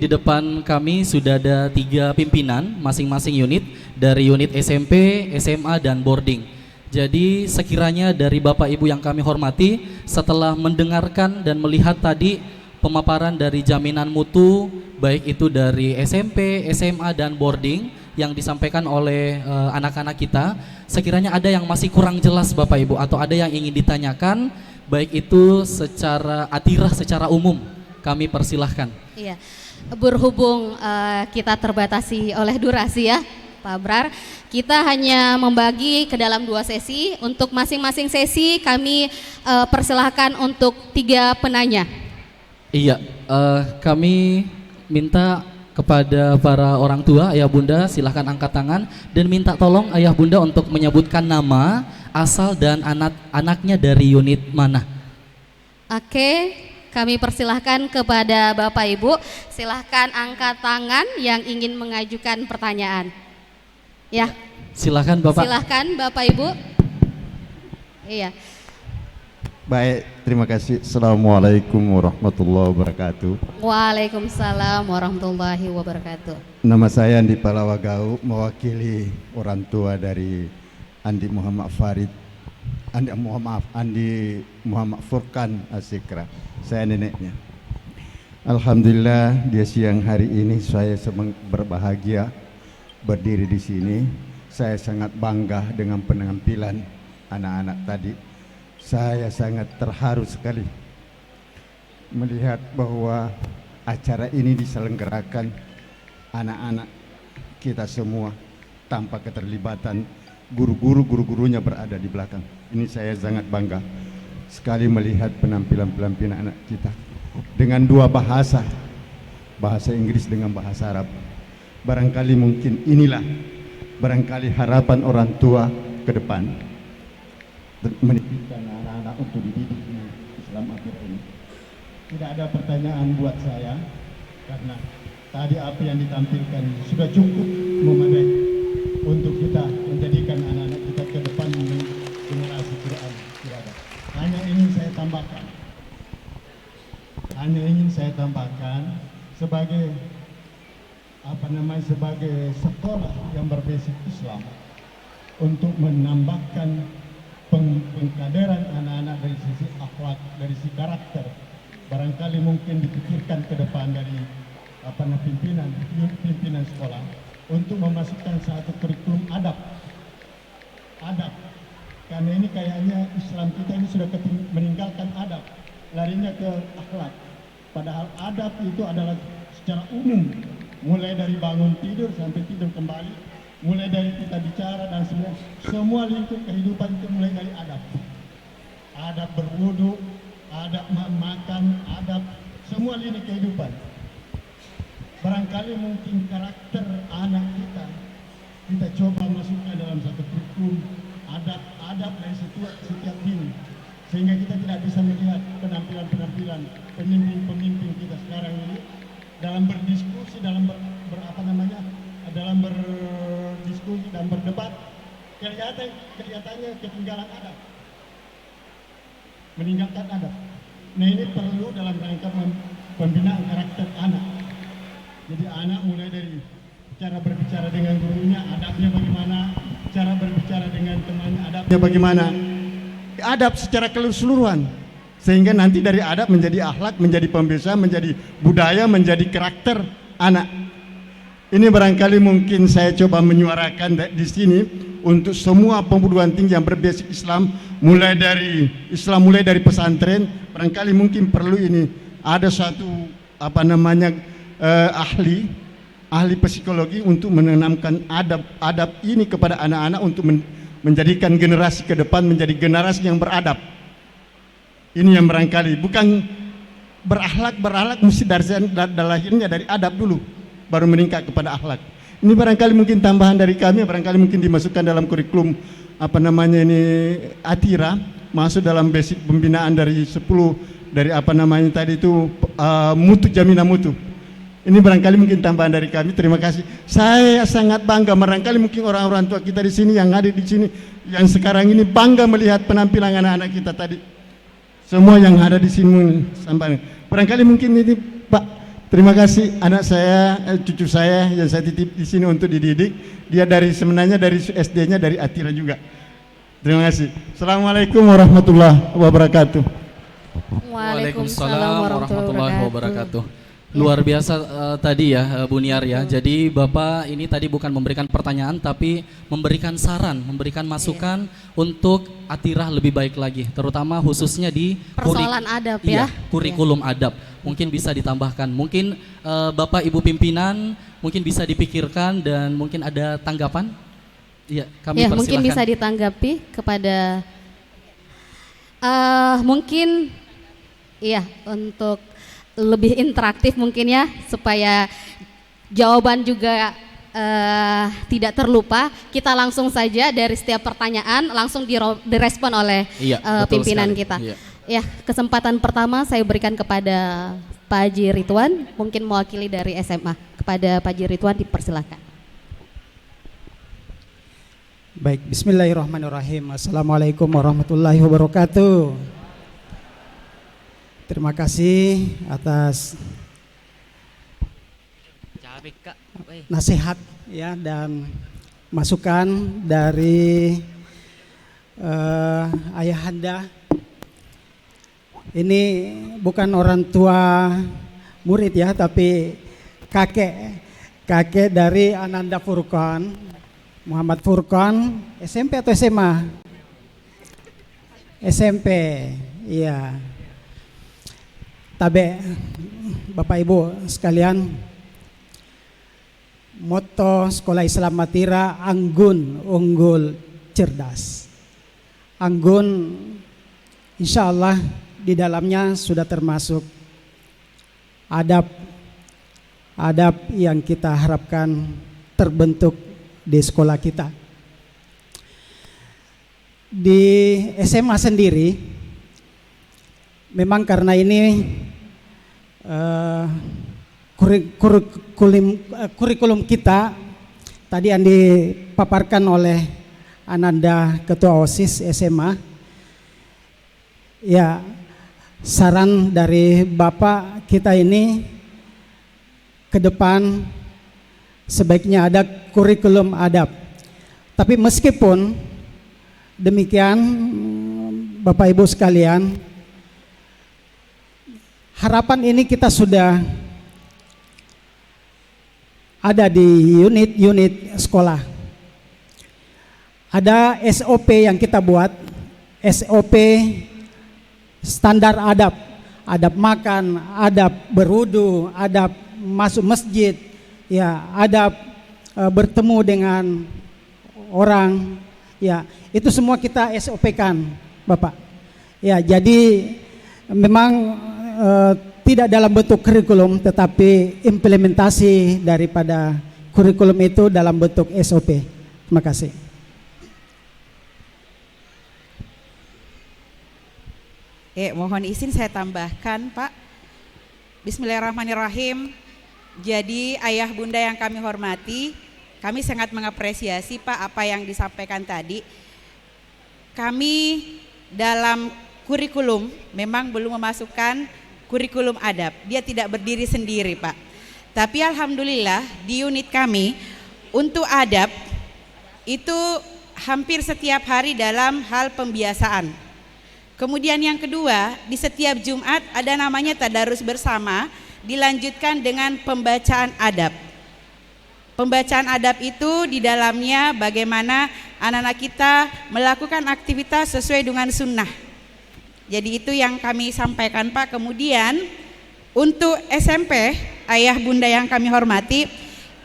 di depan kami sudah ada 3 pimpinan masing-masing unit dari unit SMP, SMA, dan boarding. Jadi sekiranya dari Bapak Ibu yang kami hormati, setelah mendengarkan dan melihat tadi pemaparan dari jaminan mutu, baik itu dari SMP, SMA, dan boarding yang disampaikan oleh anak-anak kita, sekiranya ada yang masih kurang jelas Bapak Ibu atau ada yang ingin ditanyakan, baik itu secara atirah, secara umum, kami persilahkan. Iya, berhubung kita terbatasi oleh durasi ya Pak Abrar, kita hanya membagi ke dalam 2 sesi. Untuk masing-masing sesi kami persilahkan untuk 3 penanya. Iya, kami minta kepada para orang tua, ayah bunda silahkan angkat tangan dan minta tolong ayah bunda untuk menyebutkan nama, asal dan anak-anaknya dari unit mana. Oke, kami persilahkan kepada Bapak Ibu, silahkan angkat tangan yang ingin mengajukan pertanyaan. Ya, silahkan Bapak. silahkan Bapak Ibu. Iya. Baik, terima kasih. Assalamualaikum warahmatullahi wabarakatuh. Waalaikumsalam warahmatullahi wabarakatuh. Nama saya Andi Palawagau, mewakili orang tua dari Andi Muhammad Farid, Andi Muhammad Furkan Asikra. Saya neneknya. Alhamdulillah, di siang hari ini saya berbahagia berdiri di sini. Saya sangat bangga dengan penampilan anak-anak tadi. Saya sangat terharu sekali melihat bahwa acara ini diselenggarakan anak-anak kita semua tanpa keterlibatan guru-gurunya berada di belakang. Ini saya sangat bangga sekali melihat penampilan anak kita dengan 2 bahasa, bahasa Inggris dengan bahasa Arab. Barangkali mungkin inilah barangkali harapan orang tua ke depan, mendidik anak-anak untuk dididik dengan Islam akhir ini. Tidak ada pertanyaan buat saya karena tadi apa yang ditampilkan sudah cukup memadai untuk kita menjadikan anak-anak kita ke depan generasi Quran. Tidak ada. Hanya ingin saya tambahkan sebagai sebagai sekolah yang berbasis Islam untuk menambahkan pengkaderan anak-anak dari sisi akhlak, dari sisi karakter. Barangkali mungkin dipikirkan ke depan dari pimpinan sekolah untuk memasukkan satu kurikulum adab. Karena ini kayaknya Islam kita ini sudah meninggalkan adab, larinya ke akhlak. Padahal adab itu adalah secara umum, mulai dari bangun tidur sampai tidur kembali, mulai dari kita bicara dan semua lingkup kehidupan itu mulai dari adab. Adab berwudu, adab makan, adab semua lini kehidupan. Barangkali mungkin karakter anak kita coba masukkan dalam satu kurikulum adab dari setiap dini, sehingga kita tidak bisa melihat penampilan pemimpin kita sekarang ini dalam berdiskusi, dalam berdiskusi dan berdebat, kelihatannya ketinggalan adab, meninggalkan adab. Nah, ini perlu dalam rangka pembinaan karakter anak. Jadi anak mulai dari cara berbicara dengan gurunya, adabnya bagaimana, cara berbicara dengan temannya, adabnya bagaimana, adab secara keseluruhan, sehingga nanti dari adab menjadi akhlak, menjadi pembesar, menjadi budaya, menjadi karakter anak. Ini barangkali mungkin saya coba menyuarakan di sini untuk semua perguruan tinggi yang berbasis Islam, mulai dari pesantren. Barangkali mungkin perlu ini ada suatu ahli psikologi untuk menanamkan adab ini kepada anak-anak untuk menjadikan generasi ke depan menjadi generasi yang beradab. Ini yang barangkali bukan berakhlak mesti dari lahirnya dari adab dulu, baru meningkat kepada akhlak. Ini barangkali mungkin tambahan dari kami, barangkali mungkin dimasukkan dalam kurikulum Atira, masuk dalam basic pembinaan dari 10 dari mutu, jaminan mutu. Ini barangkali mungkin tambahan dari kami. Terima kasih. Saya sangat bangga, barangkali mungkin orang-orang tua kita di sini yang ada di sini yang sekarang ini bangga melihat penampilan anak-anak kita tadi. Semua yang ada di sini sampai barangkali mungkin ini Pak Terima kasih anak saya, cucu saya yang saya titip di sini untuk dididik. Dia sebenarnya dari SD-nya dari Atira juga. Terima kasih. Assalamualaikum warahmatullahi wabarakatuh. Waalaikumsalam warahmatullahi wabarakatuh. Luar biasa tadi ya Bu Niar ya. Jadi Bapak ini tadi bukan memberikan pertanyaan tapi memberikan saran, memberikan masukan untuk Atirah lebih baik lagi, terutama khususnya di persoalan adab ya. Kurikulum adab. Mungkin bisa ditambahkan. Mungkin Bapak Ibu pimpinan mungkin bisa dipikirkan dan mungkin ada tanggapan. Iya, kami persilahkan. Mungkin bisa ditanggapi kepada mungkin iya untuk lebih interaktif mungkin ya, supaya jawaban juga tidak terlupa. Kita langsung saja dari setiap pertanyaan langsung direspon oleh pimpinan kita. Iya. Ya, kesempatan pertama saya berikan kepada Pak Haji Ridwan, mungkin mewakili dari SMA. Kepada Pak Haji Ridwan dipersilakan. Baik, bismillahirrahmanirrahim. Assalamualaikum warahmatullahi wabarakatuh. Terima kasih atas nasihat ya dan masukan dari ayahanda. Ini bukan orang tua murid ya, tapi kakek dari Ananda Furqan, Muhammad Furqan, SMP atau SMA? SMP, iya. Tabe, Bapak Ibu sekalian, moto Sekolah Islam Atira, anggun, unggul, cerdas. Anggun, insya Allah di dalamnya sudah termasuk adab yang kita harapkan terbentuk di sekolah kita. Di SMA sendiri, memang karena ini kurikulum kita tadi yang dipaparkan oleh Ananda Ketua OSIS SMA, ya saran dari Bapak kita ini ke depan sebaiknya ada kurikulum adab. Tapi meskipun demikian Bapak Ibu sekalian, harapan ini kita sudah ada di unit-unit sekolah. Ada SOP yang kita buat, SOP standar adab, adab makan, adab berwudu, adab masuk masjid, ya, adab bertemu dengan orang, ya, itu semua kita SOP-kan, Bapak. Ya, jadi memang tidak dalam bentuk kurikulum, tetapi implementasi daripada kurikulum itu dalam bentuk SOP. Terima kasih. Mohon izin saya tambahkan, Pak. Bismillahirrahmanirrahim. Jadi ayah bunda yang kami hormati, kami sangat mengapresiasi Pak apa yang disampaikan tadi. Kami dalam kurikulum memang belum memasukkan kurikulum adab. Dia tidak berdiri sendiri, Pak. Tapi alhamdulillah di unit kami untuk adab itu hampir setiap hari dalam hal pembiasaan. Kemudian yang kedua, di setiap Jumat ada namanya tadarus bersama, dilanjutkan dengan pembacaan adab. Pembacaan adab itu di dalamnya bagaimana anak-anak kita melakukan aktivitas sesuai dengan sunnah. Jadi itu yang kami sampaikan, Pak. Kemudian untuk SMP, ayah bunda yang kami hormati,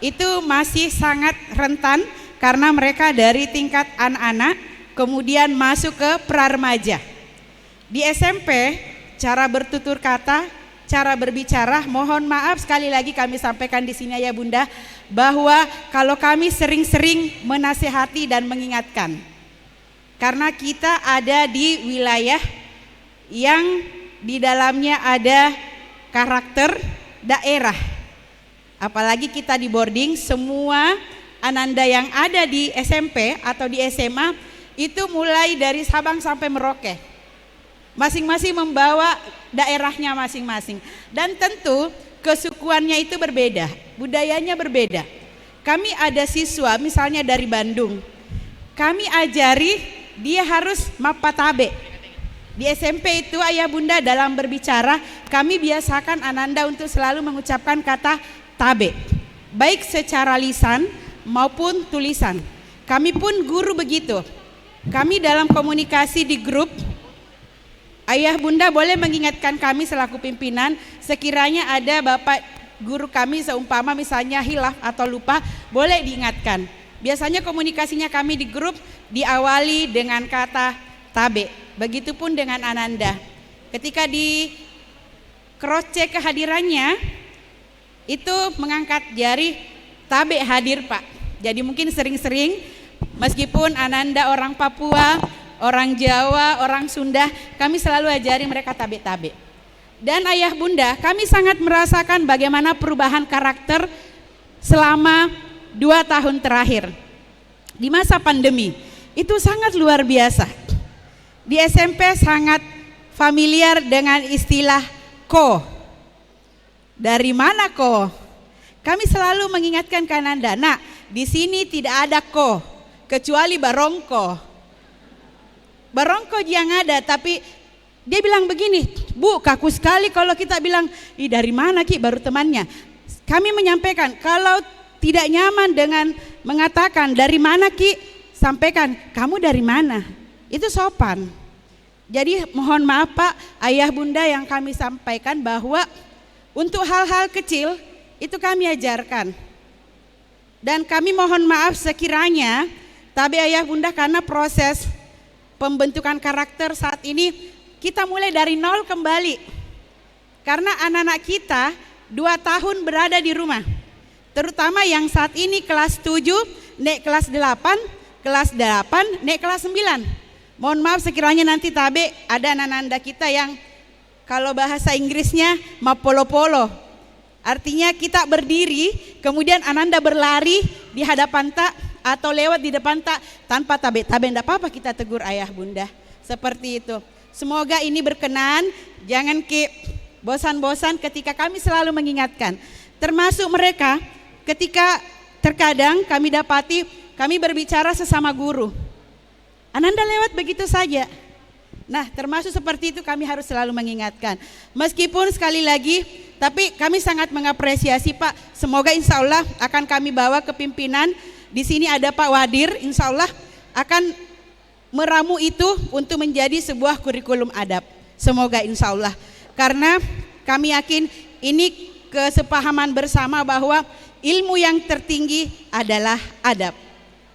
itu masih sangat rentan karena mereka dari tingkat anak-anak kemudian masuk ke pra-remaja. Di SMP, cara bertutur kata, cara berbicara, mohon maaf sekali lagi kami sampaikan di sini ya Bunda, bahwa kalau kami sering-sering menasihati dan mengingatkan, karena kita ada di wilayah yang di dalamnya ada karakter daerah, apalagi kita di boarding, semua ananda yang ada di SMP atau di SMA itu mulai dari Sabang sampai Merauke. Masing-masing membawa daerahnya masing-masing. Dan tentu kesukuannya itu berbeda, budayanya berbeda. Kami ada siswa misalnya dari Bandung, kami ajari dia harus mapatabe. Di SMP itu ayah bunda dalam berbicara, kami biasakan Ananda untuk selalu mengucapkan kata tabe, baik secara lisan maupun tulisan. Kami pun guru begitu. Kami dalam komunikasi di grup, ayah bunda boleh mengingatkan kami selaku pimpinan, sekiranya ada bapak guru kami seumpama misalnya hilaf atau lupa, boleh diingatkan. Biasanya komunikasinya kami di grup diawali dengan kata tabe. Begitupun dengan Ananda. Ketika di cross check kehadirannya, itu mengangkat jari, tabe hadir Pak. Jadi mungkin sering-sering, meskipun Ananda orang Papua, orang Jawa, orang Sunda, kami selalu ajari mereka tabe-tabe. Dan ayah bunda, kami sangat merasakan bagaimana perubahan karakter selama 2 tahun terakhir. Di masa pandemi, itu sangat luar biasa. Di SMP sangat familiar dengan istilah ko. Dari mana ko? Kami selalu mengingatkan ke Ananda, nah di sini tidak ada ko, kecuali barongko. Barongko yang ada, tapi dia bilang begini, Bu, kaku sekali kalau kita bilang, ih dari mana Ki, baru temannya. Kami menyampaikan, kalau tidak nyaman dengan mengatakan dari mana Ki, sampaikan, kamu dari mana? Itu sopan. Jadi mohon maaf Pak, ayah bunda yang kami sampaikan bahwa untuk hal-hal kecil itu kami ajarkan. Dan kami mohon maaf sekiranya, tapi ayah bunda karena proses pembentukan karakter saat ini kita mulai dari nol kembali. Karena anak-anak kita 2 tahun berada di rumah. Terutama yang saat ini kelas 7, naik kelas 8, naik kelas 9. Mohon maaf sekiranya nanti tabe ada anak-anak kita yang kalau bahasa Inggrisnya mapolo-polo. Artinya kita berdiri, kemudian Ananda berlari di hadapan tak atau lewat di depan tak tanpa tabe. Tabe enggak apa-apa, kita tegur ayah bunda. Seperti itu. Semoga ini berkenan, jangan bosan-bosan ketika kami selalu mengingatkan. Termasuk mereka ketika terkadang kami dapati kami berbicara sesama guru. Ananda lewat begitu saja. Nah, termasuk seperti itu kami harus selalu mengingatkan. Meskipun sekali lagi, tapi kami sangat mengapresiasi Pak. Semoga insya Allah akan kami bawa ke pimpinan. Di sini ada Pak Wadir, insya Allah akan meramu itu untuk menjadi sebuah kurikulum adab. Semoga insya Allah. Karena kami yakin ini kesepahaman bersama bahwa ilmu yang tertinggi adalah adab.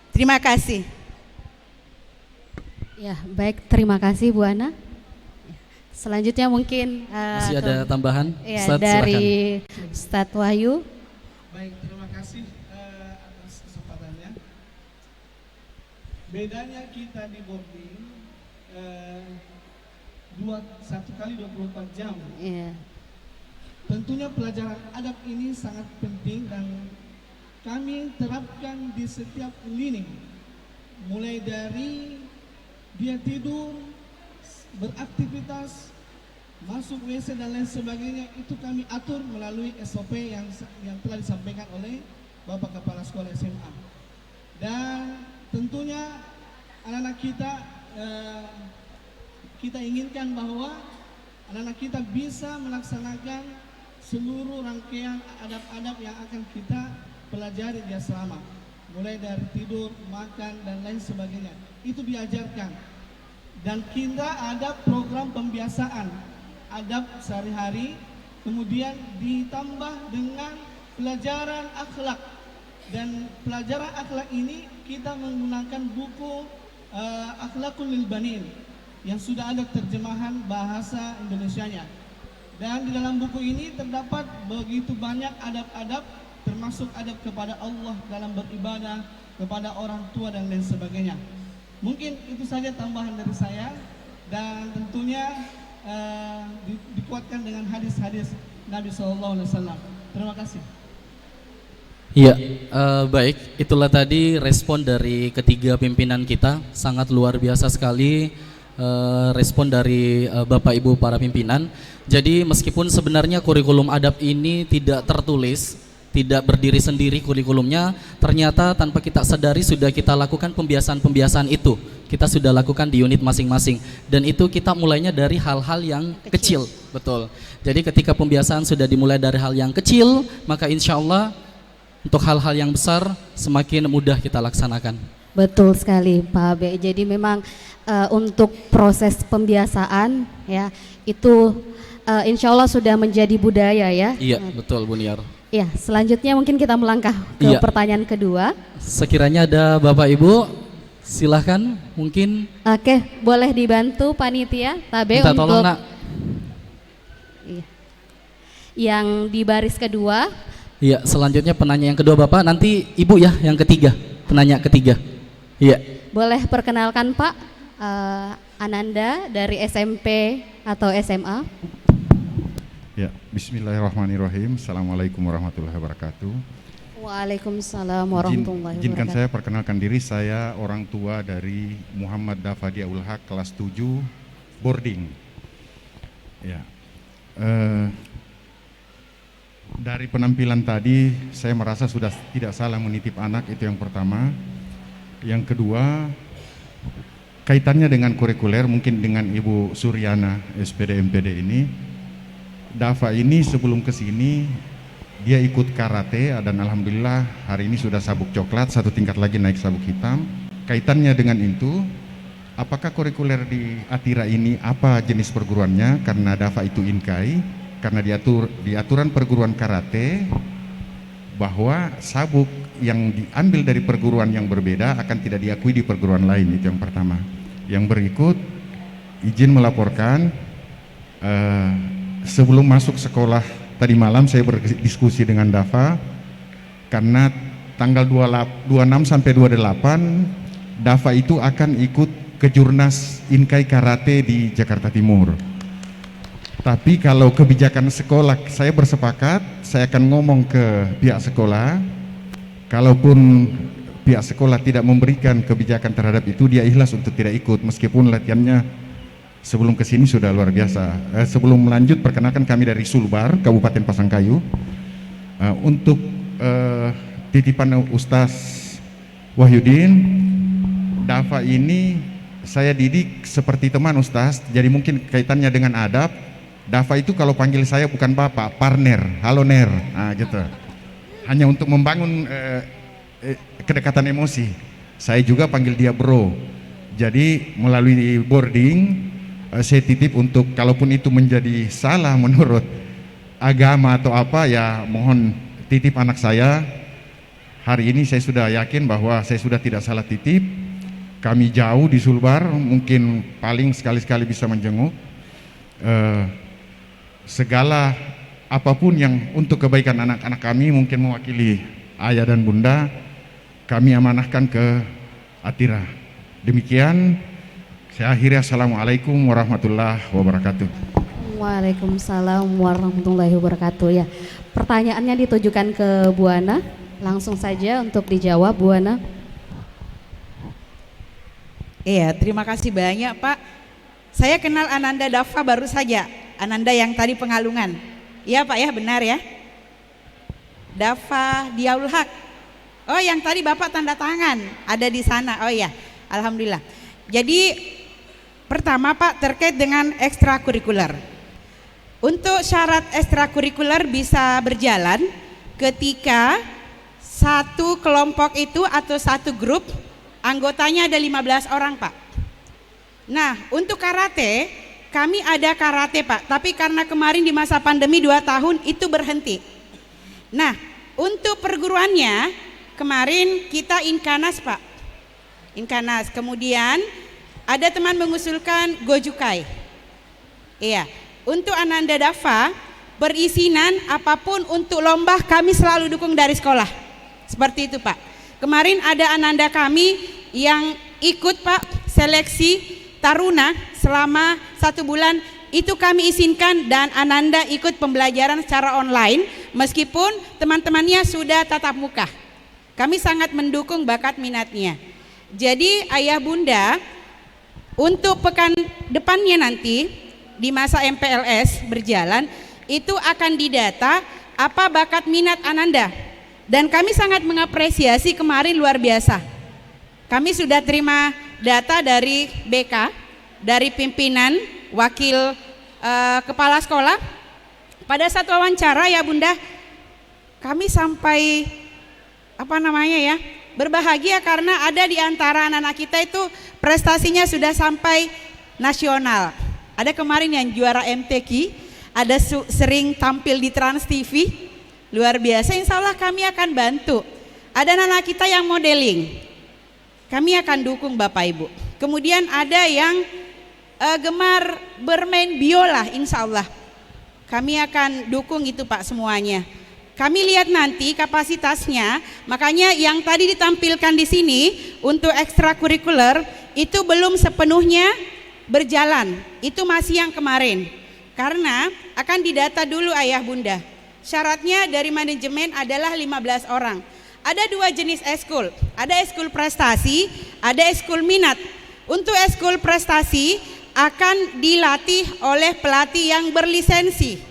Terima kasih. Ya, baik, terima kasih Bu Ana. Selanjutnya mungkin masih ada tambahan? Ya, Ustadz, dari Ustadz Wahyu. Baik, terima kasih atas kesempatannya. Bedanya kita di boarding 1 kali 24 jam. Ya. Tentunya pelajaran adab ini sangat penting dan kami terapkan di setiap lini. Mulai dari dia tidur, beraktivitas, masuk WC dan lain sebagainya, itu kami atur melalui SOP yang telah disampaikan oleh Bapak Kepala Sekolah SMA. Dan tentunya anak-anak kita inginkan bahwa anak-anak kita bisa melaksanakan seluruh rangkaian adab-adab yang akan kita pelajari di asrama. Mulai dari tidur, makan, dan lain sebagainya. Itu diajarkan. Dan kita ada program pembiasaan adab sehari-hari, kemudian ditambah dengan pelajaran akhlak. Dan pelajaran akhlak ini kita menggunakan buku Akhlakul lil Banin yang sudah ada terjemahan bahasa Indonesianya. Dan di dalam buku ini terdapat begitu banyak adab-adab, termasuk adab kepada Allah dalam beribadah, kepada orang tua dan lain sebagainya. Mungkin itu saja tambahan dari saya, dan tentunya dikuatkan dengan hadis-hadis Nabi SAW. Terima kasih. Iya, baik. Itulah tadi respon dari ketiga pimpinan kita, sangat luar biasa sekali. respon dari Bapak Ibu para pimpinan. Jadi meskipun sebenarnya kurikulum adab ini tidak tertulis, tidak berdiri sendiri kurikulumnya, ternyata tanpa kita sadari sudah kita lakukan pembiasaan-pembiasaan itu. Kita sudah lakukan di unit masing-masing, dan itu kita mulainya dari hal-hal yang kecil. Betul. Jadi ketika pembiasaan sudah dimulai dari hal yang kecil, maka insya Allah untuk hal-hal yang besar semakin mudah kita laksanakan. Betul sekali Pak B. Jadi memang untuk proses pembiasaan ya itu insya Allah sudah menjadi budaya ya. Iya, betul Bu Niar. Ya, selanjutnya mungkin kita melangkah ke pertanyaan kedua. Sekiranya ada Bapak Ibu, silahkan mungkin. Oke, boleh dibantu panitia Tabe Minta untuk tolong, Nak. Iya. Yang di baris kedua. Iya, selanjutnya penanya yang kedua Bapak, nanti Ibu ya yang ketiga, penanya ketiga. Iya. Boleh perkenalkan Pak Ananda dari SMP atau SMA. Ya, bismillahirrahmanirrahim. Assalamualaikum warahmatullahi wabarakatuh. Waalaikumsalam warahmatullahi wabarakatuh. Izinkan saya perkenalkan diri, saya orang tua dari Muhammad Dafadi Aul Haq kelas 7 boarding. Ya. Dari penampilan tadi saya merasa sudah tidak salah menitip anak, itu yang pertama. Yang kedua, kaitannya dengan kurikuler, mungkin dengan Ibu Suryana SPD MPD ini. Dafa ini sebelum kesini dia ikut karate dan alhamdulillah hari ini sudah sabuk coklat, satu tingkat lagi naik sabuk hitam. Kaitannya dengan itu, apakah kurikuler di Atira ini apa jenis perguruannya? Karena Dafa itu inkai, karena diatur di aturan perguruan karate bahwa sabuk yang diambil dari perguruan yang berbeda akan tidak diakui di perguruan lain. Itu yang pertama. Yang berikut, izin melaporkan sebelum masuk sekolah tadi malam saya berdiskusi dengan Dafa, karena tanggal 26 sampai 28 Dafa itu akan ikut kejurnas Inkai Karate di Jakarta Timur. Tapi kalau kebijakan sekolah, saya bersepakat saya akan ngomong ke pihak sekolah, kalaupun pihak sekolah tidak memberikan kebijakan terhadap itu, dia ikhlas untuk tidak ikut meskipun latihannya sebelum kesini sudah luar biasa. Sebelum melanjut, perkenalkan kami dari Sulbar, Kabupaten Pasangkayu. Untuk titipan Ustaz Wahyudin, Dafa ini saya didik seperti teman Ustaz, jadi mungkin kaitannya dengan adab. Dafa itu kalau panggil saya bukan Bapak, partner, halo Ner, nah, gitu. Hanya untuk membangun kedekatan emosi. Saya juga panggil dia bro. Jadi melalui boarding, saya titip untuk kalaupun itu menjadi salah menurut agama atau apa, ya mohon titip anak saya. Hari ini saya sudah yakin bahwa saya sudah tidak salah titip. Kami jauh di Sulbar, mungkin paling sekali-sekali bisa menjenguk. Segala apapun yang untuk kebaikan anak-anak kami, mungkin mewakili ayah dan bunda, kami amanahkan ke Atira. Demikian saya akhiri. Assalamualaikum warahmatullahi wabarakatuh. Waalaikumsalam warahmatullahi wabarakatuh. Ya, pertanyaannya ditujukan ke Bu Ana. Langsung saja untuk dijawab Bu Ana. Iya, terima kasih banyak Pak. Saya kenal Ananda Dafa baru saja. Ananda yang tadi Pengalungan. Iya Pak ya, benar ya. Dafa Diaul Haq. Oh, yang tadi Bapak tanda tangan ada di sana. Oh iya, alhamdulillah. Jadi pertama Pak, terkait dengan ekstrakurikuler. Untuk syarat ekstrakurikuler bisa berjalan ketika satu kelompok itu atau satu grup anggotanya ada 15 orang Pak. Nah, untuk karate kami ada karate Pak, tapi karena kemarin di masa pandemi 2 tahun itu berhenti. Nah, untuk perguruannya kemarin kita Inkanas Pak, Inkanas. Kemudian ada teman mengusulkan Gojukai. Iya, untuk Ananda Dafa perizinan apapun untuk lomba kami selalu dukung dari sekolah. Seperti itu Pak. Kemarin ada Ananda kami yang ikut Pak seleksi Taruna selama 1 bulan, itu kami izinkan dan Ananda ikut pembelajaran secara online meskipun teman-temannya sudah tatap muka. Kami sangat mendukung bakat minatnya. Jadi ayah bunda, untuk pekan depannya nanti di masa MPLS berjalan itu akan didata apa bakat minat Ananda. Dan kami sangat mengapresiasi kemarin luar biasa. Kami sudah terima data dari BK, dari pimpinan, wakil kepala sekolah. Pada saat wawancara ya Bunda, kami sampai berbahagia karena ada di antara anak-anak kita itu prestasinya sudah sampai nasional. Ada kemarin yang juara MTQ, ada sering tampil di Trans TV, luar biasa. Insya Allah kami akan bantu. Ada anak-anak kita yang modeling, kami akan dukung Bapak Ibu. Kemudian ada yang gemar bermain biola, insya Allah kami akan dukung itu Pak semuanya. Kami lihat nanti kapasitasnya, makanya yang tadi ditampilkan di sini untuk ekstrakurikuler itu belum sepenuhnya berjalan, itu masih yang kemarin. Karena akan didata dulu Ayah Bunda. Syaratnya dari manajemen adalah 15 orang. Ada 2 jenis eskul, ada eskul prestasi, ada eskul minat. Untuk eskul prestasi akan dilatih oleh pelatih yang berlisensi.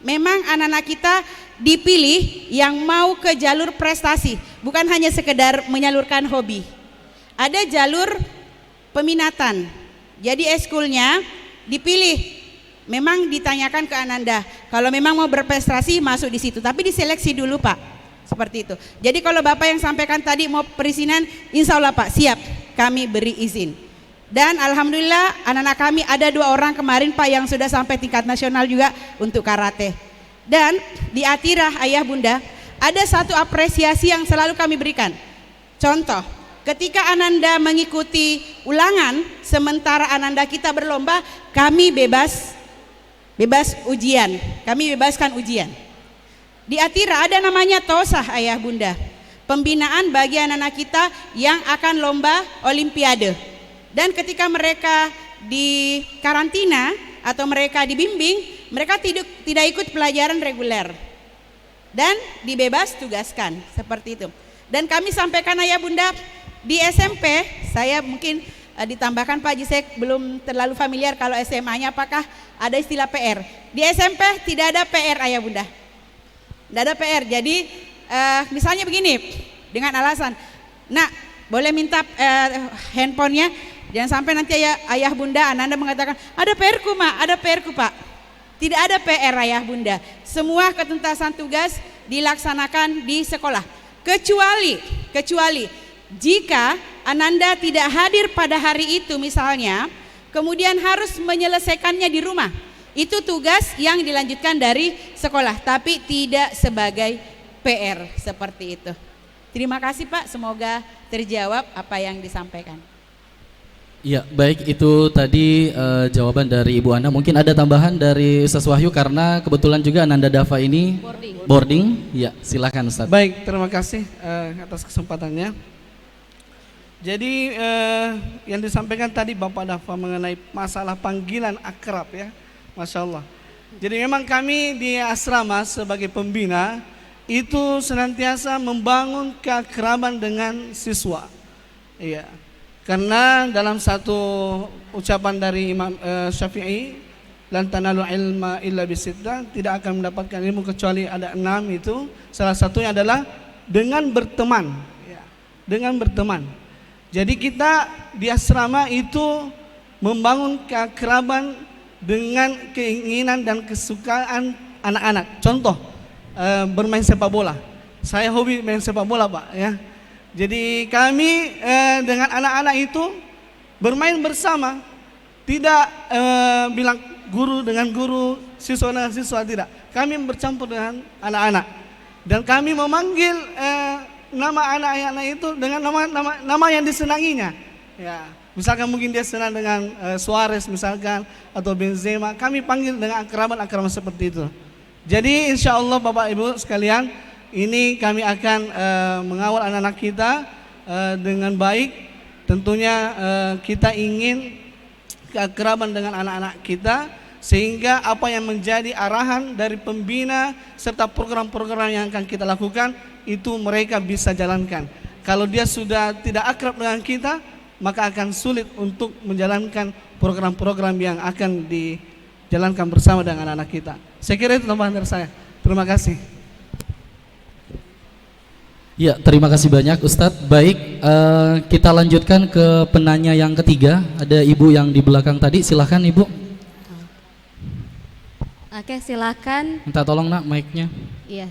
Memang anak-anak kita dipilih yang mau ke jalur prestasi, bukan hanya sekedar menyalurkan hobi. Ada jalur peminatan. Jadi eskulnya dipilih, memang ditanyakan ke Ananda, kalau memang mau berprestasi masuk di situ, tapi diseleksi dulu Pak, seperti itu. Jadi kalau Bapak yang sampaikan tadi mau perizinan, insya Allah Pak siap, kami beri izin. Dan alhamdulillah anak-anak kami ada 2 orang kemarin Pak yang sudah sampai tingkat nasional juga untuk karate. Dan di Atirah Ayah Bunda ada satu apresiasi yang selalu kami berikan. Contoh, ketika Ananda mengikuti ulangan sementara Ananda kita berlomba, kami bebas ujian, kami bebaskan ujian. Di Atirah ada namanya TOSAH Ayah Bunda, pembinaan bagi anak-anak kita yang akan lomba olimpiade. Dan ketika mereka di karantina atau mereka dibimbing, mereka tidak ikut pelajaran reguler dan dibebas tugaskan, seperti itu. Dan kami sampaikan Ayah Bunda di SMP, saya mungkin ditambahkan Pak Haji, saya belum terlalu familiar kalau SMA-nya apakah ada istilah PR. Di SMP tidak ada PR Ayah Bunda, tidak ada PR. Jadi misalnya begini, dengan alasan, nak boleh minta handphonenya. Jangan sampai nanti ayah Bunda Ananda mengatakan ada PR-ku Mak, ada PR-ku Pak. Tidak ada PR Ayah Bunda. Semua ketuntasan tugas dilaksanakan di sekolah. Kecuali jika Ananda tidak hadir pada hari itu misalnya, kemudian harus menyelesaikannya di rumah. Itu tugas yang dilanjutkan dari sekolah, tapi tidak sebagai PR, seperti itu. Terima kasih Pak, semoga terjawab apa yang disampaikan. Ya, baik, itu tadi jawaban dari Ibu Ana. Mungkin ada tambahan dari Ustaz Wahyu karena kebetulan juga Ananda Dava ini boarding. Ya, silakan Ustaz. Baik, terima kasih atas kesempatannya. Jadi yang disampaikan tadi Bapak Dava mengenai masalah panggilan akrab ya, Masya Allah. Jadi memang kami di asrama sebagai pembina itu senantiasa membangun keakraban dengan siswa. Iya. Karena dalam satu ucapan dari Imam Syafi'i, lan tanalu ilma illa bisitta, tidak akan mendapatkan ilmu kecuali ada 6 itu. Salah satunya adalah dengan berteman. Ya, dengan berteman. Jadi kita di asrama itu membangun keakraban dengan keinginan dan kesukaan anak-anak. Contoh, bermain sepak bola. Saya hobi main sepak bola Pak ya. Jadi kami dengan anak-anak itu bermain bersama, tidak bilang guru dengan guru, siswa dengan siswa, tidak. Kami bercampur dengan anak-anak dan kami memanggil nama anak-anak itu dengan nama yang disenanginya. Ya, misalkan mungkin dia senang dengan Suarez misalkan atau Benzema, kami panggil dengan akraban seperti itu. Jadi insya Allah Bapak Ibu sekalian, ini kami akan mengawal anak-anak kita dengan baik. Tentunya kita ingin keakraban dengan anak-anak kita, sehingga apa yang menjadi arahan dari pembina serta program-program yang akan kita lakukan itu mereka bisa jalankan. Kalau dia sudah tidak akrab dengan kita, maka akan sulit untuk menjalankan program-program yang akan dijalankan bersama dengan anak-anak kita. Saya kira itu tambahan dari saya. Terima kasih. Ya, terima kasih banyak Ustadz. Baik, kita lanjutkan ke penanya yang ketiga. Ada ibu yang di belakang tadi, silahkan ibu. Oke, silakan. Minta tolong nak mic-nya. Iya.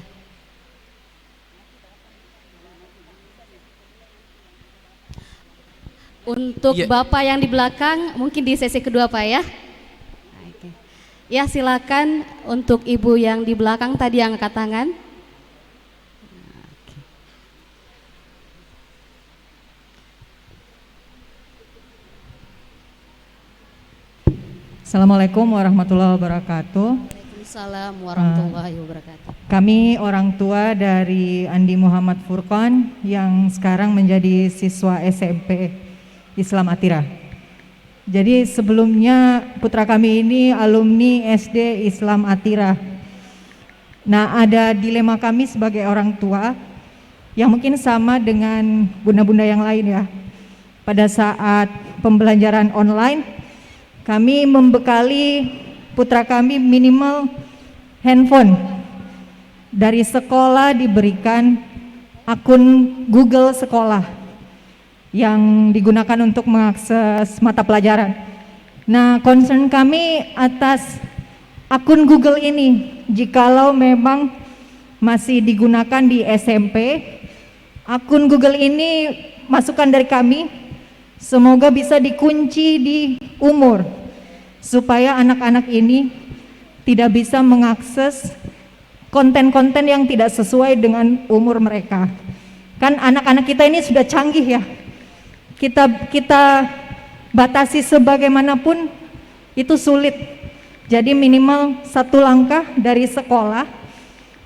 Untuk Ya. Bapak yang di belakang, mungkin di sesi kedua Pak ya. Oke. Ya, silakan untuk Ibu yang di belakang tadi yang angkat tangan. Assalamualaikum warahmatullahi wabarakatuh. Waalaikumsalam warahmatullahi wabarakatuh. Kami orang tua dari Andi Muhammad Furqan yang sekarang menjadi siswa SMP Islam Atira. Jadi sebelumnya putra kami ini alumni SD Islam Atira. Nah, ada dilema kami sebagai orang tua yang mungkin sama dengan bunda-bunda yang lain ya. Pada saat pembelajaran online, kami membekali putra kami minimal handphone. Dari sekolah diberikan akun Google sekolah yang digunakan untuk mengakses mata pelajaran. Nah, concern kami atas akun Google ini, jikalau memang masih digunakan di SMP, akun Google ini masukan dari kami, semoga bisa dikunci di umur, supaya anak-anak ini tidak bisa mengakses konten-konten yang tidak sesuai dengan umur mereka. Kan anak-anak kita ini sudah canggih ya. Kita batasi sebagaimanapun itu sulit. Jadi minimal 1 langkah dari sekolah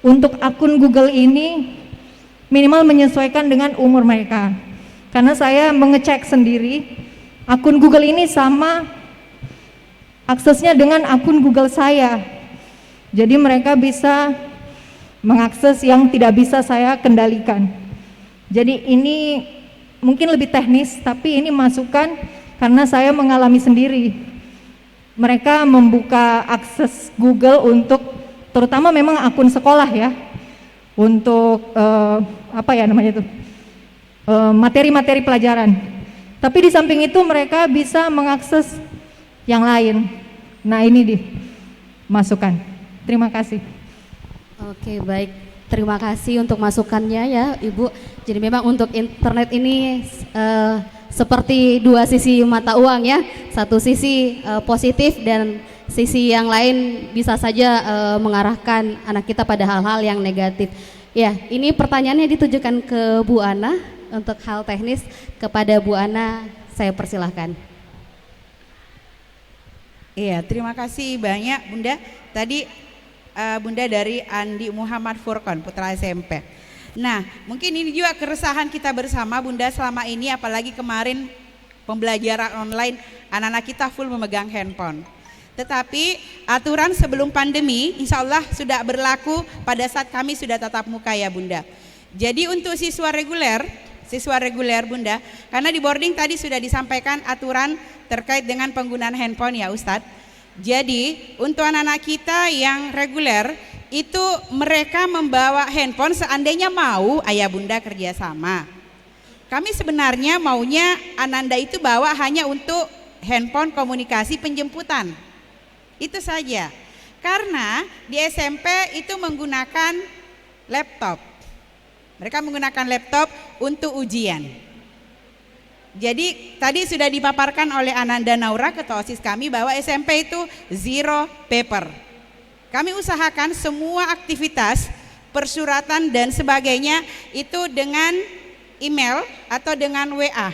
untuk akun Google ini minimal menyesuaikan dengan umur mereka. Karena saya mengecek sendiri, akun Google ini sama aksesnya dengan akun Google saya. Jadi mereka bisa mengakses yang tidak bisa saya kendalikan. Jadi ini mungkin lebih teknis, tapi ini masukan karena saya mengalami sendiri. Mereka membuka akses Google untuk terutama memang akun sekolah ya, untuk materi-materi pelajaran. Tapi di samping itu mereka bisa mengakses yang lain. Nah, ini masukan. Terima kasih. Oke, baik. Terima kasih untuk masukannya ya Ibu. Jadi memang untuk internet ini seperti dua sisi mata uang ya. Satu sisi positif dan sisi yang lain bisa saja mengarahkan anak kita pada hal-hal yang negatif. Ya, ini pertanyaannya ditujukan ke Bu Ana. Untuk hal teknis kepada Bu Ana, saya persilahkan. Iya, terima kasih banyak Bunda. Tadi Bunda dari Andi Muhammad Furqan, putra SMP. Nah, mungkin ini juga keresahan kita bersama Bunda selama ini, apalagi kemarin pembelajaran online, anak-anak kita full memegang handphone. Tetapi aturan sebelum pandemi insya Allah sudah berlaku pada saat kami sudah tatap muka ya Bunda. Jadi untuk siswa reguler Bunda, karena di boarding tadi sudah disampaikan aturan terkait dengan penggunaan handphone ya Ustadz. Jadi untuk anak-anak kita yang reguler itu mereka membawa handphone seandainya mau ayah bunda kerjasama. Kami sebenarnya maunya Ananda itu bawa hanya untuk handphone komunikasi penjemputan. Itu saja. Karena di SMP itu menggunakan laptop. Mereka menggunakan laptop untuk ujian. Jadi tadi sudah dipaparkan oleh Ananda Naura, Ketua OSIS kami, bahwa SMP itu zero paper. Kami usahakan semua aktivitas, persuratan dan sebagainya itu dengan email atau dengan WA.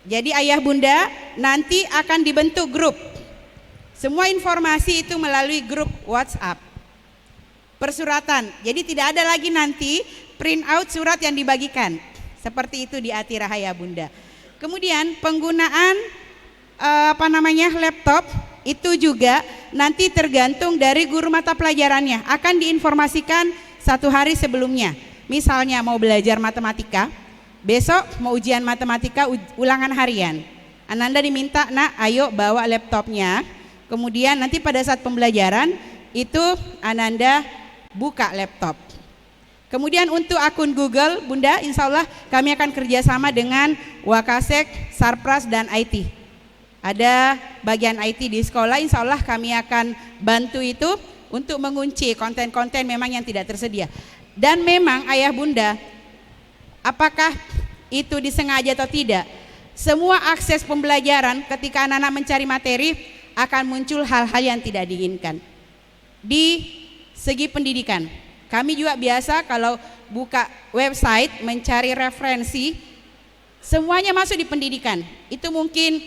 Jadi ayah bunda nanti akan dibentuk grup. Semua informasi itu melalui grup WhatsApp. Persuratan, jadi tidak ada lagi nanti print out surat yang dibagikan. Seperti itu di Atira ayah bunda. Kemudian penggunaan laptop itu juga nanti tergantung dari guru mata pelajarannya, akan diinformasikan 1 hari sebelumnya. Misalnya mau belajar matematika, besok mau ujian matematika ulangan harian. Ananda diminta, nak ayo bawa laptopnya. Kemudian nanti pada saat pembelajaran itu Ananda buka laptop. Kemudian untuk akun Google, Bunda, insya Allah kami akan kerjasama dengan Wakasek, Sarpras, dan IT. Ada bagian IT di sekolah, insya Allah kami akan bantu itu untuk mengunci konten-konten memang yang tidak tersedia. Dan memang ayah bunda, apakah itu disengaja atau tidak, semua akses pembelajaran ketika anak-anak mencari materi akan muncul hal-hal yang tidak diinginkan. Di segi pendidikan, kami juga biasa kalau buka website mencari referensi, semuanya masuk di pendidikan. Itu mungkin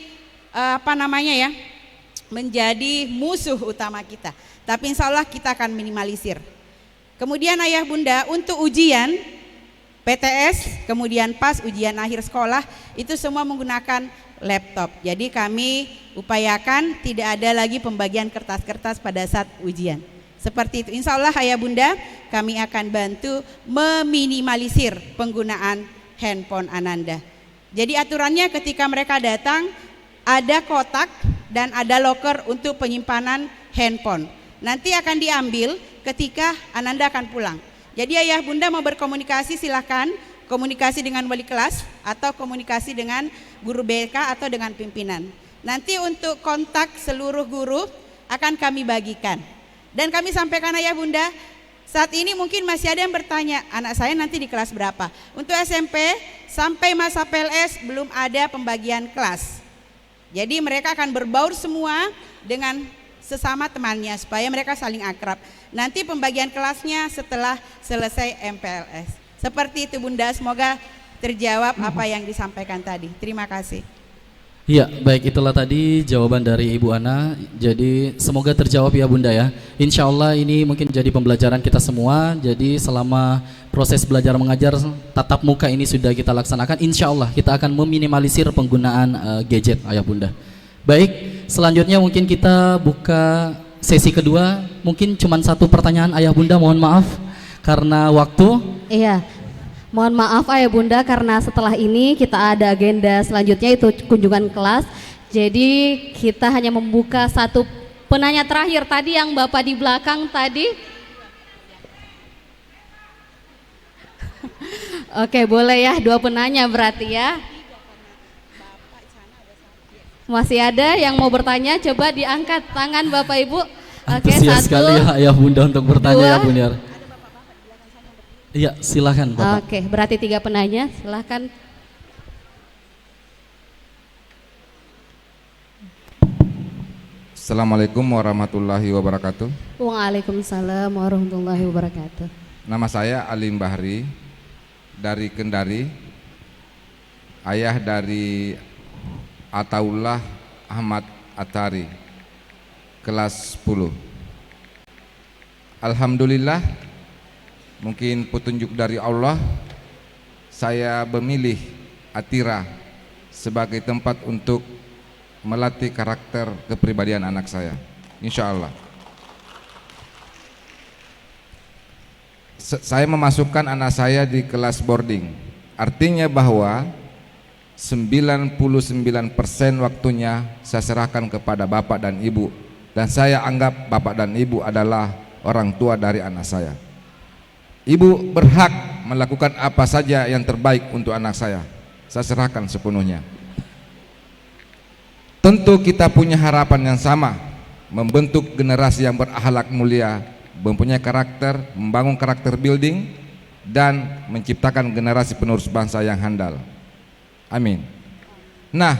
menjadi musuh utama kita. Tapi insya Allah kita akan minimalisir. Kemudian ayah bunda, untuk ujian PTS, kemudian pas ujian akhir sekolah, itu semua menggunakan laptop. Jadi kami upayakan tidak ada lagi pembagian kertas-kertas pada saat ujian. Seperti itu, insya Allah ayah bunda kami akan bantu meminimalisir penggunaan handphone Ananda. Jadi aturannya ketika mereka datang, ada kotak dan ada loker untuk penyimpanan handphone. Nanti akan diambil ketika Ananda akan pulang. Jadi ayah bunda mau berkomunikasi silahkan komunikasi dengan wali kelas atau komunikasi dengan guru BK atau dengan pimpinan. Nanti untuk kontak seluruh guru akan kami bagikan. Dan kami sampaikan ayah bunda, saat ini mungkin masih ada yang bertanya, anak saya nanti di kelas berapa? Untuk SMP sampai masa PLS belum ada pembagian kelas. Jadi mereka akan berbaur semua dengan sesama temannya supaya mereka saling akrab. Nanti pembagian kelasnya setelah selesai MPLS. Seperti itu bunda, semoga terjawab apa yang disampaikan tadi. Terima kasih. Ya, baik, itulah tadi jawaban dari Ibu Ana. Jadi semoga terjawab ya bunda ya. Insya Allah ini mungkin jadi pembelajaran kita semua. Jadi selama proses belajar mengajar tatap muka ini sudah kita laksanakan, insya Allah kita akan meminimalisir penggunaan gadget ayah bunda. Baik, selanjutnya mungkin kita buka sesi kedua. Mungkin cuma satu pertanyaan ayah bunda, mohon maaf karena waktu. Iya, mohon maaf ayah bunda karena setelah ini kita ada agenda selanjutnya itu kunjungan kelas. Jadi kita hanya membuka satu penanya terakhir tadi yang bapak di belakang tadi. Oke, boleh ya, 2 penanya berarti ya. Masih ada yang mau bertanya, coba diangkat tangan bapak ibu. Oke, antusias 1, sekali ya ayah bunda untuk bertanya 2. ya bunda. Iya, silakan bapak. Oke, berarti 3 penanya, silakan. Assalamualaikum warahmatullahi wabarakatuh. Waalaikumsalam warahmatullahi wabarakatuh. Nama saya Alim Bahri dari Kendari, ayah dari Ataullah Ahmad Atari, kelas 10. Alhamdulillah, mungkin petunjuk dari Allah, saya memilih Atira sebagai tempat untuk melatih karakter kepribadian anak saya, insya Allah. Saya memasukkan anak saya di kelas boarding, artinya bahwa 99% waktunya saya serahkan kepada bapak dan ibu, dan saya anggap bapak dan ibu adalah orang tua dari anak saya. Ibu berhak melakukan apa saja yang terbaik untuk anak saya serahkan sepenuhnya. Tentu kita punya harapan yang sama, membentuk generasi yang berakhlak mulia, mempunyai karakter, membangun karakter building, dan menciptakan generasi penerus bangsa yang handal. Amin. Nah,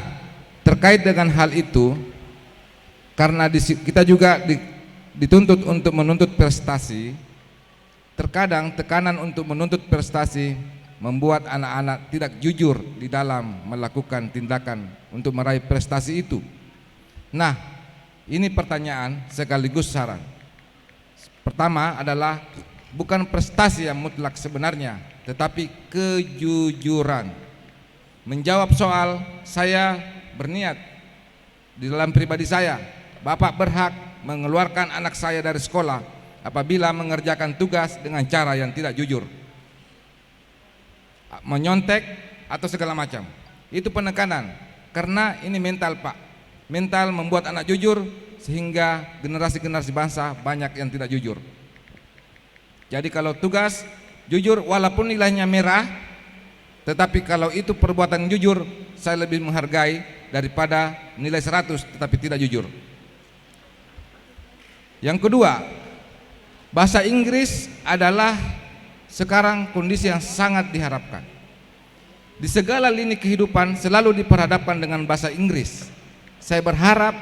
terkait dengan hal itu, karena kita juga dituntut untuk menuntut prestasi, terkadang tekanan untuk menuntut prestasi membuat anak-anak tidak jujur di dalam melakukan tindakan untuk meraih prestasi itu. Nah, ini pertanyaan sekaligus saran. Pertama adalah bukan prestasi yang mutlak sebenarnya, tetapi kejujuran. Menjawab soal, saya berniat di dalam pribadi saya, bapak berhak mengeluarkan anak saya dari sekolah apabila mengerjakan tugas dengan cara yang tidak jujur, menyontek, atau segala macam. Itu penekanan, karena ini mental Pak. Mental membuat anak jujur, sehingga generasi-generasi bangsa banyak yang tidak jujur. Jadi kalau tugas jujur walaupun nilainya merah, tetapi kalau itu perbuatan jujur, saya lebih menghargai daripada nilai 100 tetapi tidak jujur. Yang kedua, bahasa Inggris adalah sekarang kondisi yang sangat diharapkan. Di segala lini kehidupan selalu diperhadapkan dengan bahasa Inggris. Saya berharap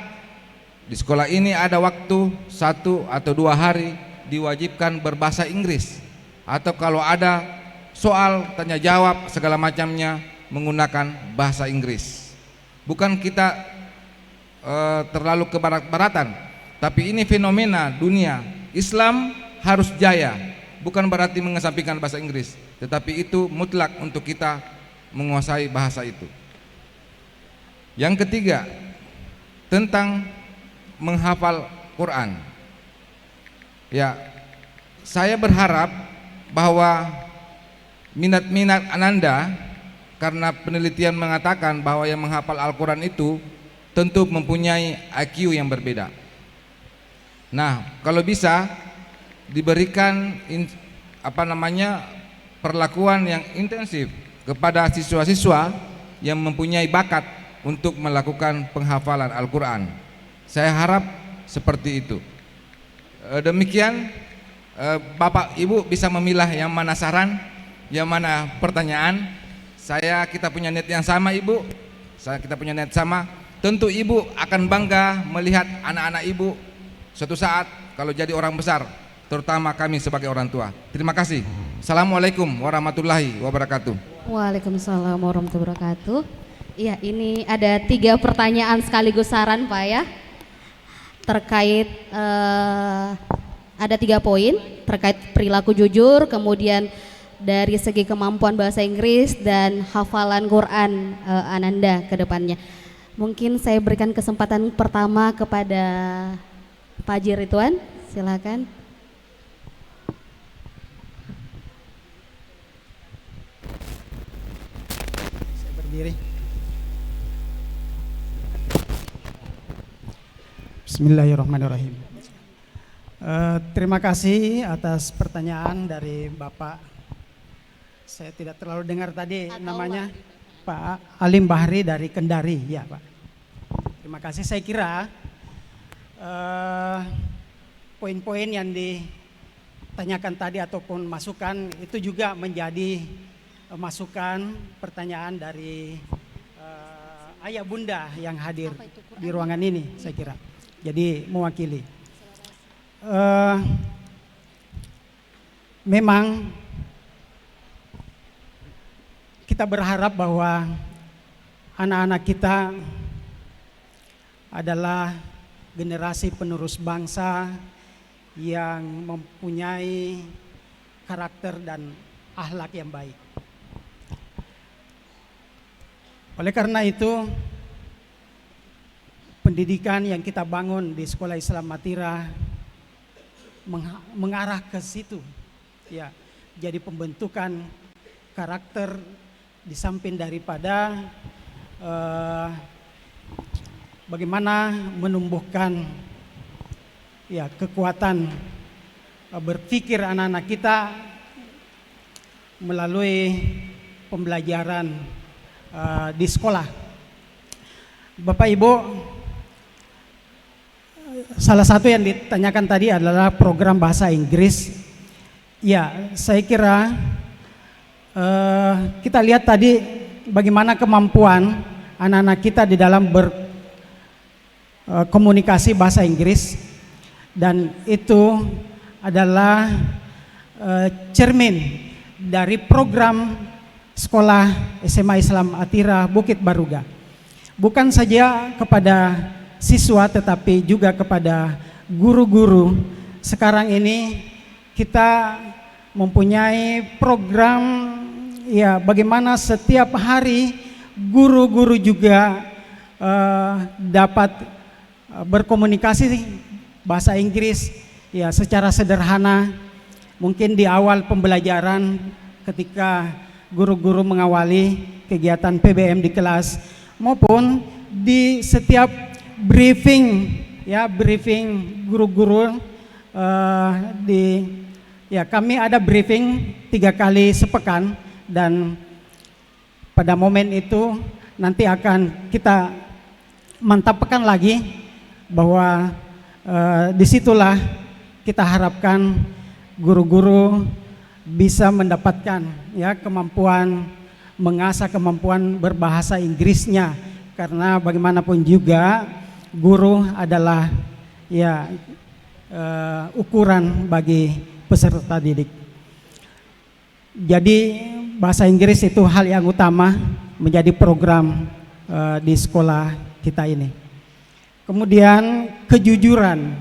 di sekolah ini ada waktu 1 atau 2 hari diwajibkan berbahasa Inggris, atau kalau ada soal tanya jawab segala macamnya menggunakan bahasa Inggris. Bukan kita terlalu ke barat-baratan, tapi ini fenomena dunia. Islam harus jaya, bukan berarti mengesampingkan bahasa Inggris, tetapi itu mutlak untuk kita menguasai bahasa itu. Yang ketiga, tentang menghafal Quran. Ya, saya berharap bahwa minat-minat Ananda, karena penelitian mengatakan bahwa yang menghafal Al-Quran itu tentu mempunyai IQ yang berbeda. Nah, kalau bisa diberikan perlakuan yang intensif kepada siswa-siswa yang mempunyai bakat untuk melakukan penghafalan Al-Quran. Saya harap seperti itu. Demikian, Bapak Ibu bisa memilah yang mana saran, yang mana pertanyaan. Kita punya niat yang sama Ibu. Kita punya niat sama. Tentu Ibu akan bangga melihat anak-anak Ibu suatu saat kalau jadi orang besar, terutama kami sebagai orang tua. Terima kasih. Assalamualaikum warahmatullahi wabarakatuh. Waalaikumsalam warahmatullahi wabarakatuh. Iya, ini ada 3 pertanyaan sekaligus saran Pak ya. Terkait ada 3 poin terkait perilaku jujur, kemudian dari segi kemampuan bahasa Inggris dan hafalan Quran Ananda ke depannya. Mungkin saya berikan kesempatan pertama kepada Pak Haji Ridwan, silakan. Saya berdiri. Bismillahirrahmanirrahim. Terima kasih atas pertanyaan dari Bapak. Saya tidak terlalu dengar tadi namanya, Pak Alim Bahri dari Kendari, ya Pak. Terima kasih. Saya kira poin-poin yang ditanyakan tadi ataupun masukan itu juga menjadi masukan pertanyaan dari ayah bunda yang hadir di ruangan ini, saya kira. Jadi mewakili. Memang kita berharap bahwa anak-anak kita adalah generasi penerus bangsa yang mempunyai karakter dan akhlak yang baik. Oleh karena itu, pendidikan yang kita bangun di Sekolah Islam Atira mengarah ke situ, ya. Jadi pembentukan karakter di samping daripada bagaimana menumbuhkan ya kekuatan berpikir anak-anak kita melalui pembelajaran di sekolah. Bapak Ibu, salah satu yang ditanyakan tadi adalah program bahasa Inggris. Ya, saya kira kita lihat tadi bagaimana kemampuan anak-anak kita di dalam berkomunikasi bahasa Inggris, dan itu adalah cermin dari program sekolah SMA Islam Atira Bukit Baruga. Bukan saja kepada siswa tetapi juga kepada guru-guru. Sekarang ini kita mempunyai program ya bagaimana setiap hari guru-guru juga dapat berkomunikasi bahasa Inggris ya secara sederhana. Mungkin di awal pembelajaran ketika guru-guru mengawali kegiatan PBM di kelas maupun di setiap briefing guru-guru kami ada briefing 3 kali sepekan, dan pada momen itu nanti akan kita mantapkan lagi bahwa disitulah kita harapkan guru-guru bisa mendapatkan kemampuan mengasah kemampuan berbahasa Inggrisnya, karena bagaimanapun juga guru adalah ukuran bagi peserta didik. Jadi bahasa Inggris itu hal yang utama menjadi program di sekolah kita ini. Kemudian kejujuran.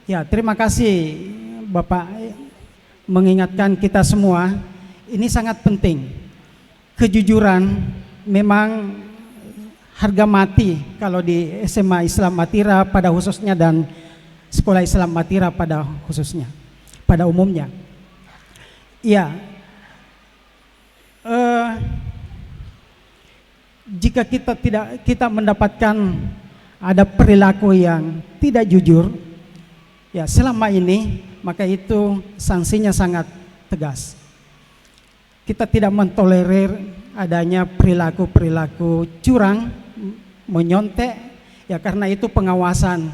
Ya, terima kasih Bapak mengingatkan kita semua, ini sangat penting. Kejujuran memang harga mati kalau di SMA Islam Atira pada khususnya dan Sekolah Islam Atira pada khususnya, pada umumnya. Ya, jika kita mendapatkan ada perilaku yang tidak jujur, ya selama ini, maka itu sanksinya sangat tegas. Kita tidak mentolerir adanya perilaku-perilaku curang, menyontek, ya karena itu pengawasan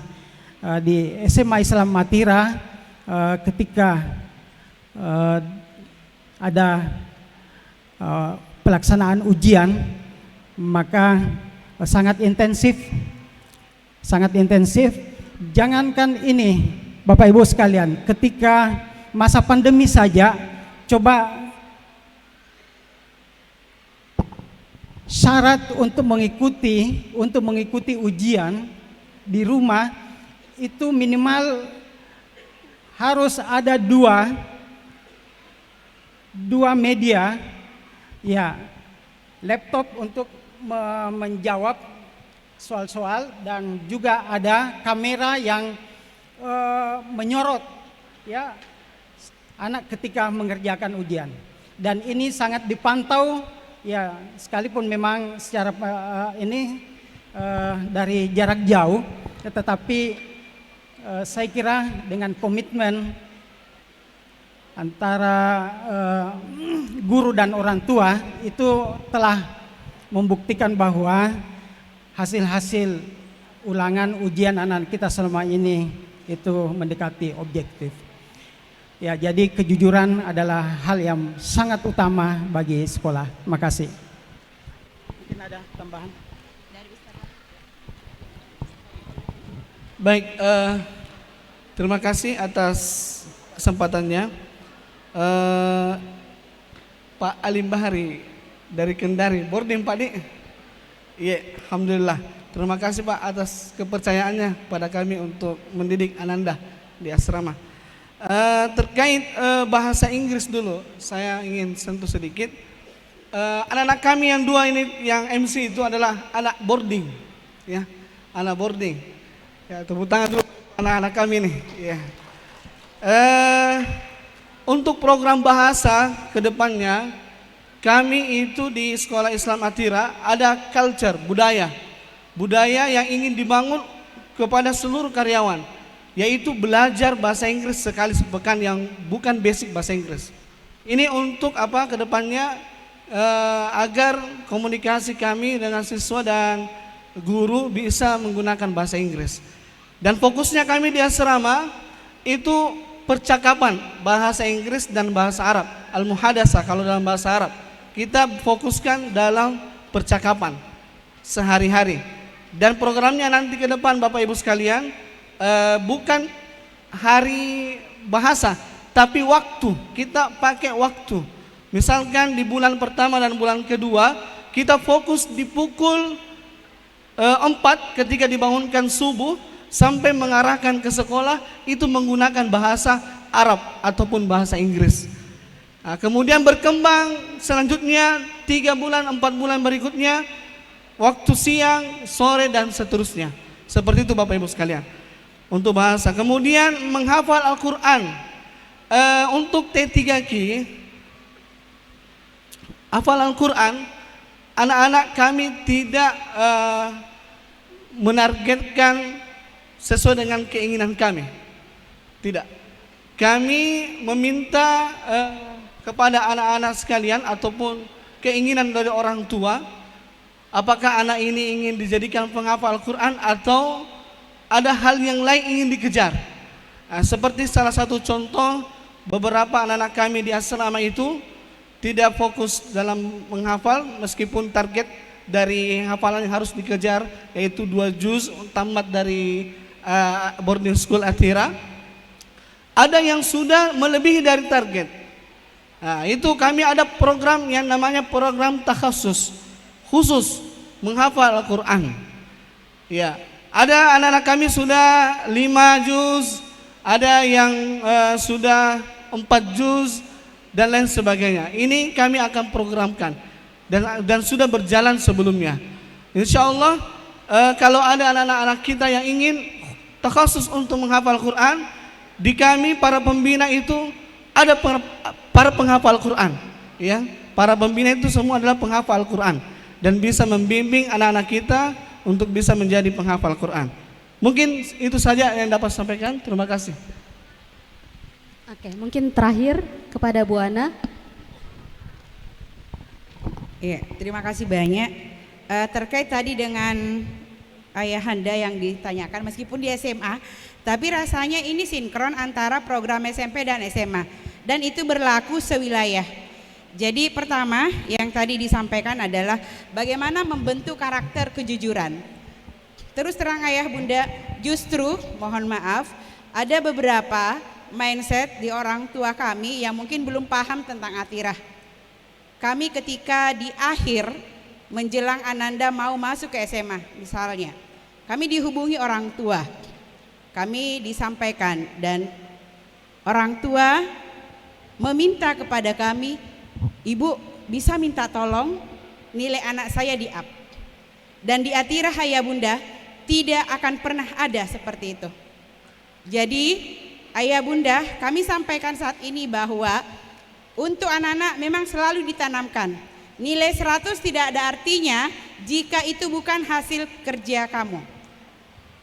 di SMA Islam Atira ketika ada pelaksanaan ujian, maka sangat intensif. Jangankan ini Bapak Ibu sekalian, ketika masa pandemi saja, coba syarat untuk mengikuti ujian di rumah itu minimal harus ada dua media, ya, laptop untuk menjawab soal-soal, dan juga ada kamera yang menyorot ya anak ketika mengerjakan ujian. Dan ini sangat dipantau ya, sekalipun memang secara dari jarak jauh, tetapi saya kira dengan komitmen antara guru dan orang tua itu telah membuktikan bahwa hasil-hasil ulangan ujian anak kita selama ini itu mendekati objektif. Ya, jadi kejujuran adalah hal yang sangat utama bagi sekolah. Makasih. Mungkin ada tambahan? Baik, terima kasih atas kesempatannya. Pak Alim Bahari dari Kendari, boarding Pak Di. Iya, alhamdulillah. Terima kasih Pak atas kepercayaannya pada kami untuk mendidik Ananda di asrama. Terkait bahasa Inggris dulu, saya ingin sentuh sedikit. Anak-anak kami yang dua ini, yang MC itu adalah anak boarding, ya, anak boarding. Ya, tepuk tangan dulu anak-anak kami nih. Ya. Untuk program bahasa kedepannya, kami itu di Sekolah Islam Atira ada culture, budaya yang ingin dibangun kepada seluruh karyawan, yaitu belajar bahasa Inggris sekali sepekan yang bukan basic bahasa Inggris. Ini untuk apa kedepannya, agar komunikasi kami dengan siswa dan guru bisa menggunakan bahasa Inggris. Dan fokusnya kami di asrama itu percakapan bahasa Inggris dan bahasa Arab, al-muhadasah kalau dalam bahasa Arab. Kita fokuskan dalam percakapan sehari-hari. Dan programnya nanti ke depan Bapak Ibu sekalian, bukan hari bahasa, tapi waktu. Kita pakai waktu. Misalkan di bulan pertama dan bulan kedua, kita fokus di pukul 4 ketika dibangunkan subuh sampai mengarahkan ke sekolah itu menggunakan bahasa Arab ataupun bahasa Inggris. Nah, kemudian berkembang selanjutnya 3 bulan, 4 bulan berikutnya waktu siang, sore dan seterusnya. Seperti itu Bapak Ibu sekalian. Untuk bahasa, kemudian menghafal Al-Quran. Untuk T3Q hafalan Quran, anak-anak kami tidak menargetkan sesuai dengan keinginan kami. Tidak. Kami meminta kepada anak-anak sekalian ataupun keinginan dari orang tua, apakah anak ini ingin dijadikan penghafal Quran atau ada hal yang lain ingin dikejar. Seperti salah satu contoh, beberapa anak-anak kami di asrama itu tidak fokus dalam menghafal, meskipun target dari hafalan yang harus dikejar yaitu 2 juz tamat dari boarding school Atira. Ada yang sudah melebihi dari target. Nah, itu kami ada program yang namanya program takhasus, khusus menghafal Al-Quran. Ya, ada anak-anak kami sudah 5 juz, ada yang sudah 4 juz dan lain sebagainya. Ini kami akan programkan dan sudah berjalan sebelumnya. Insya Allah kalau ada anak-anak kita yang ingin takhasus untuk menghafal Quran, di kami para pembina itu ada para penghafal Quran, ya. Para pembina itu semua adalah penghafal Quran dan bisa membimbing anak-anak kita untuk bisa menjadi penghafal Quran. Mungkin itu saja yang dapat saya sampaikan. Terima kasih. Oke, mungkin terakhir kepada Bu Ana. Iya, terima kasih banyak. Terkait tadi dengan ayahanda yang ditanyakan, meskipun di SMA, tapi rasanya ini sinkron antara program SMP dan SMA, dan itu berlaku sewilayah. Jadi pertama yang tadi disampaikan adalah bagaimana membentuk karakter kejujuran. Terus terang ayah bunda, justru mohon maaf ada beberapa mindset di orang tua kami yang mungkin belum paham tentang atirah. Kami ketika di akhir menjelang Ananda mau masuk ke SMA misalnya, kami dihubungi orang tua, kami disampaikan dan orang tua meminta kepada kami, Ibu bisa minta tolong nilai anak saya di up. Dan di atirah ayah bunda tidak akan pernah ada seperti itu. Jadi ayah bunda, kami sampaikan saat ini bahwa untuk anak-anak memang selalu ditanamkan nilai 100 tidak ada artinya jika itu bukan hasil kerja kamu.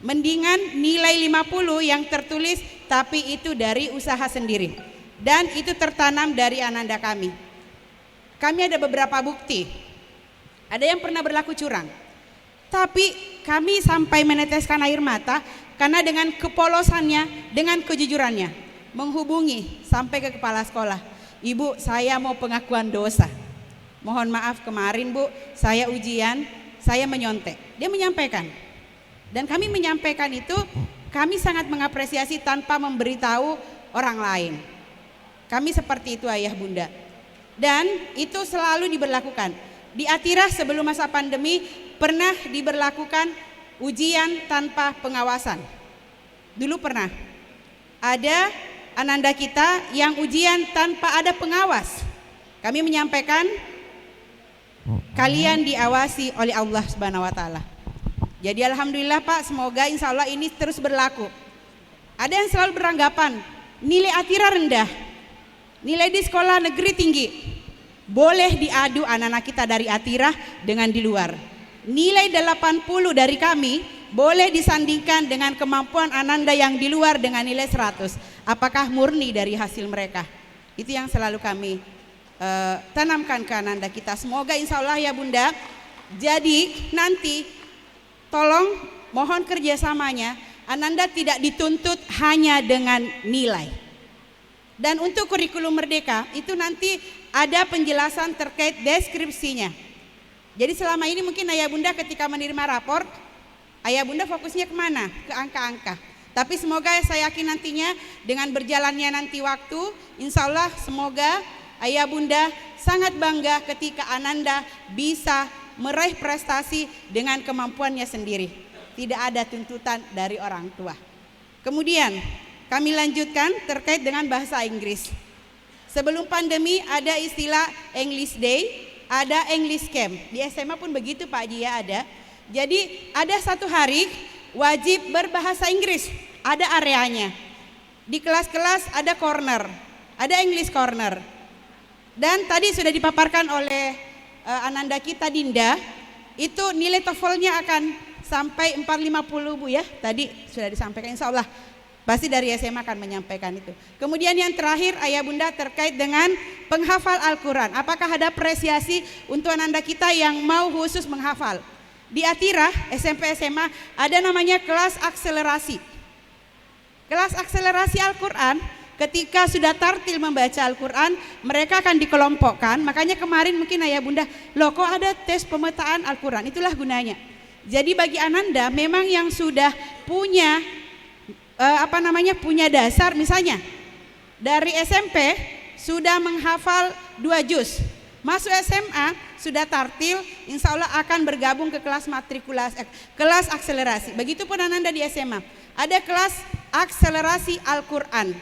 Mendingan nilai 50 yang tertulis tapi itu dari usaha sendiri dan itu tertanam dari ananda kami. Kami ada beberapa bukti. Ada yang pernah berlaku curang, tapi kami sampai meneteskan air mata karena dengan kepolosannya, dengan kejujurannya menghubungi sampai ke kepala sekolah. Ibu, saya mau pengakuan dosa. Mohon maaf kemarin Bu, saya ujian, saya menyontek. Dia menyampaikan. Dan kami menyampaikan itu, kami sangat mengapresiasi tanpa memberitahu orang lain. Kami seperti itu ayah bunda. Dan itu selalu diberlakukan. Di Atirah sebelum masa pandemi pernah diberlakukan ujian tanpa pengawasan. Dulu pernah. Ada ananda kita yang ujian tanpa ada pengawas. Kami menyampaikan kalian diawasi oleh Allah Subhanahu wa taala. Jadi alhamdulillah Pak, semoga insya Allah ini terus berlaku. Ada yang selalu beranggapan nilai Atirah rendah, nilai di sekolah negeri tinggi. Boleh diadu anak-anak kita dari Atirah dengan di luar. Nilai 80 dari kami boleh disandingkan dengan kemampuan ananda yang di luar dengan nilai 100. Apakah murni dari hasil mereka? Itu yang selalu kami tanamkan ke ananda kita. Semoga insya Allah ya bunda. Jadi nanti tolong mohon kerjasamanya, ananda tidak dituntut hanya dengan nilai. Dan untuk kurikulum merdeka itu nanti ada penjelasan terkait deskripsinya. Jadi selama ini mungkin ayah bunda ketika menerima rapor, ayah bunda fokusnya kemana? Ke angka-angka. Tapi semoga saya yakin nantinya dengan berjalannya nanti waktu, insya Allah semoga ayah bunda sangat bangga ketika ananda bisa meraih prestasi dengan kemampuannya sendiri. Tidak ada tuntutan dari orang tua. Kemudian kami lanjutkan terkait dengan bahasa Inggris. Sebelum pandemi ada istilah English Day, ada English Camp. Di SMA pun begitu Pak Jia ada. Jadi ada satu hari wajib berbahasa Inggris, ada areanya. Di kelas-kelas ada corner, ada English corner. Dan tadi sudah dipaparkan oleh Ananda kita Dinda, itu nilai TOEFL-nya akan sampai 450 Bu ya. Tadi sudah disampaikan, insya Allah pasti dari SMA akan menyampaikan itu. Kemudian yang terakhir Ayah Bunda terkait dengan penghafal Al-Quran. Apakah ada apresiasi untuk Ananda kita yang mau khusus menghafal? Di Atira SMP SMA ada namanya kelas akselerasi. Kelas akselerasi Al-Quran. Ketika sudah tartil membaca Al-Quran, mereka akan dikelompokkan. Makanya kemarin mungkin Ayah Bunda, loh kok ada tes pemetaan Al-Quran, itulah gunanya. Jadi bagi Ananda memang yang sudah punya punya dasar, misalnya dari SMP sudah menghafal 2 juz, masuk SMA sudah tartil, insya Allah akan bergabung ke kelas matrikulasi, kelas akselerasi. Begitupun Ananda di SMA, ada kelas akselerasi Al-Quran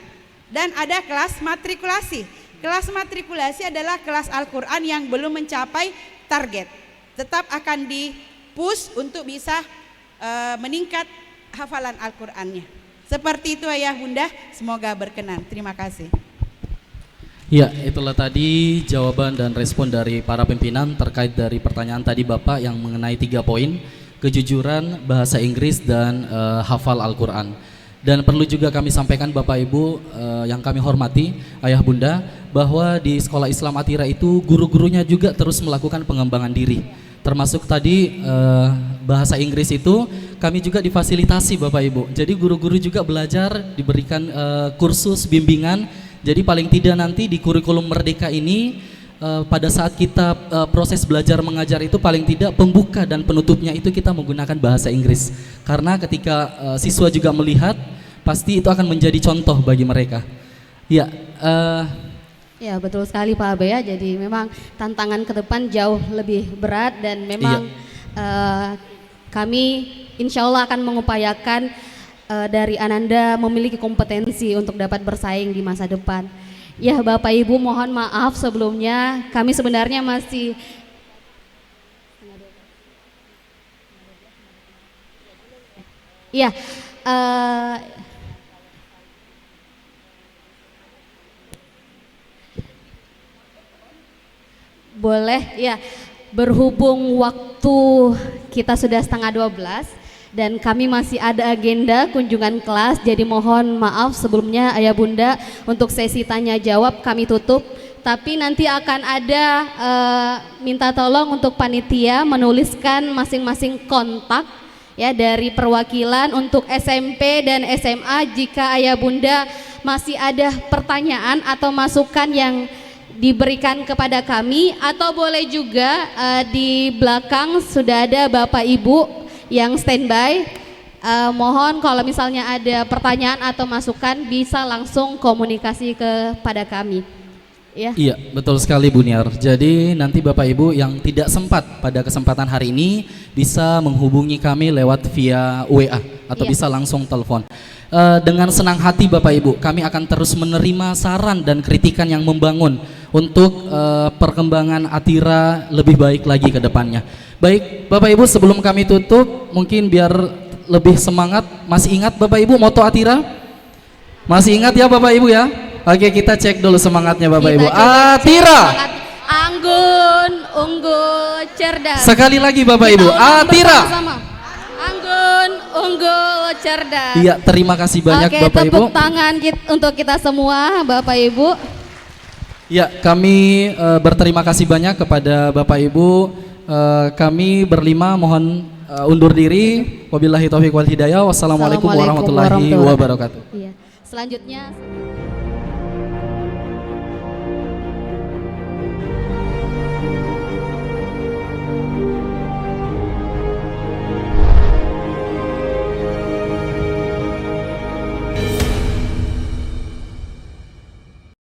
dan ada kelas matrikulasi. Kelas matrikulasi adalah kelas Al-Quran yang belum mencapai target, tetap akan di-push untuk bisa meningkat hafalan Al-Qurannya. Seperti itu Ayah Bunda, semoga berkenan. Terima kasih. Ya, itulah tadi jawaban dan respon dari para pimpinan terkait dari pertanyaan tadi Bapak yang mengenai 3 poin, kejujuran, bahasa Inggris, dan hafal Al-Quran. Dan perlu juga kami sampaikan Bapak Ibu yang kami hormati, Ayah Bunda, bahwa di Sekolah Islam Atira itu guru-gurunya juga terus melakukan pengembangan diri. Termasuk tadi bahasa Inggris itu kami juga difasilitasi Bapak Ibu. Jadi guru-guru juga belajar, diberikan kursus bimbingan. Jadi paling tidak nanti di kurikulum Merdeka ini pada saat kita proses belajar mengajar itu paling tidak pembuka dan penutupnya itu kita menggunakan bahasa Inggris. Karena ketika siswa juga melihat, pasti itu akan menjadi contoh bagi mereka. Ya, ya betul sekali Pak Abe ya. Jadi memang tantangan ke depan jauh lebih berat dan memang kami insya Allah akan mengupayakan dari Ananda memiliki kompetensi untuk dapat bersaing di masa depan. Ya Bapak Ibu, mohon maaf sebelumnya, kami sebenarnya masih boleh ya, berhubung waktu kita sudah 11:30 dan kami masih ada agenda kunjungan kelas, jadi mohon maaf sebelumnya Ayah Bunda, untuk sesi tanya jawab kami tutup. Tapi nanti akan ada minta tolong untuk panitia menuliskan masing-masing kontak ya dari perwakilan untuk SMP dan SMA. Jika Ayah Bunda masih ada pertanyaan atau masukan yang diberikan kepada kami, atau boleh juga di belakang sudah ada Bapak Ibu yang standby. Mohon kalau misalnya ada pertanyaan atau masukan bisa langsung komunikasi kepada kami. Ya. Iya, betul sekali Bu Niar. Jadi nanti Bapak Ibu yang tidak sempat pada kesempatan hari ini bisa menghubungi kami lewat via WA atau bisa langsung telepon. Dengan senang hati Bapak Ibu, kami akan terus menerima saran dan kritikan yang membangun untuk perkembangan Atira lebih baik lagi ke depannya. Baik Bapak Ibu, sebelum kami tutup, mungkin biar lebih semangat, masih ingat Bapak Ibu moto Atira? Masih ingat ya Bapak Ibu ya? Oke, kita cek dulu semangatnya Bapak Ibu. Atira, anggun, unggul, cerdas. Sekali lagi Bapak Ibu, Atira, anggun, unggul, cerdas. Iya, terima kasih banyak Bapak Ibu. Tepuk tangan untuk kita semua Bapak Ibu. Ya, kami berterima kasih banyak kepada Bapak Ibu. Kami berlima mohon undur diri. Wabillahi taufiq wal hidayah. Wassalamualaikum warahmatullahi wabarakatuh. Iya. Selanjutnya